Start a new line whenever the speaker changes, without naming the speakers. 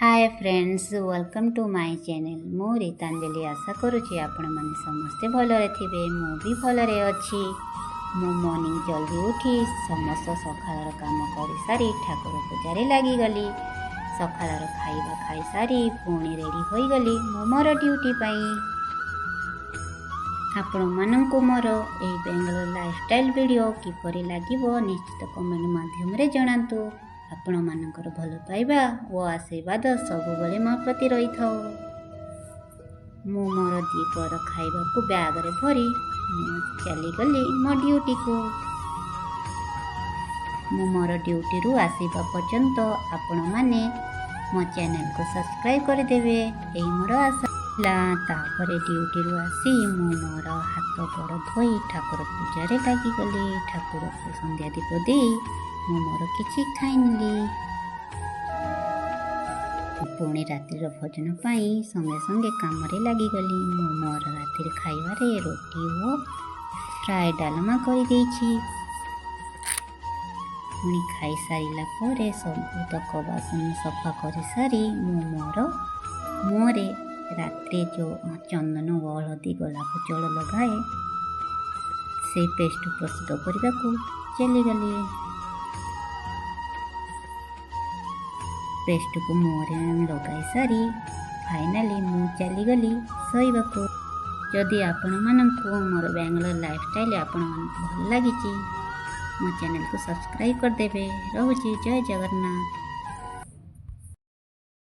Hi friends, welcome to my channel. मु रीतांजलि आशा करुँची आपण मैंने समस्ते भलरे थे। मु भी भलरे अच्छी। मु मॉर्निंग जल्दी उठी समस्त सकाळर काम कर सारी ठाकुर पूजा लगिगली। सकाळर खाइबा खाई सारी पुणी रेडी हो गली मु मोर ड्यूटी पाई। आपण मानक मोर ए बेंगलोर लाइफस्टाइल वीडियो किपरि लागिबो निश्चित कमेंट माध्यम रे जणांतु। आपण मानकर भल पाइबा और आशीर्वाद सबुबले मो प्रति रही था। मु मोर दीपर खाइबा को बैग रे भरी चलीगली मो ड्यूटी को। मु मोर ड्यूटी रु आसीबा पर्यंत आपण माने मो चैनल को सब्सक्राइब कर देबे एई मोर आशा। तापर ड्यूटी रु आसी मु मोर हाथ गोड़ धोई ठाकुर पूजा रे लगिगली। ठाकुर को संध्या दीप दे मु मोर किछि खाइली। पुणी रातिर भोजन पाई संगे संगे काम रे लगिगली। मु मोर रातिर खाइबारे रोटी और फ्राए डालमा कर देछि। पुणी खाई सारिला परे सबतक बासन सफा कर सारी मु मोर मुहरे रात्रे जो चंदन और हलदी गोलाप जल लगाए से पेस्ट प्रस्तुत करने को चलीगली। पेस्ट को मुहरे लगाई सारी फाइनाली मु चलीगली शोइबा को। जदि आपण मानकु मोर बेंगलोर लाइफस्टाइल आपण भल लागिछि मो चैनल को सब्सक्राइब कर देबे। रहूछि। जय जगन्नाथ।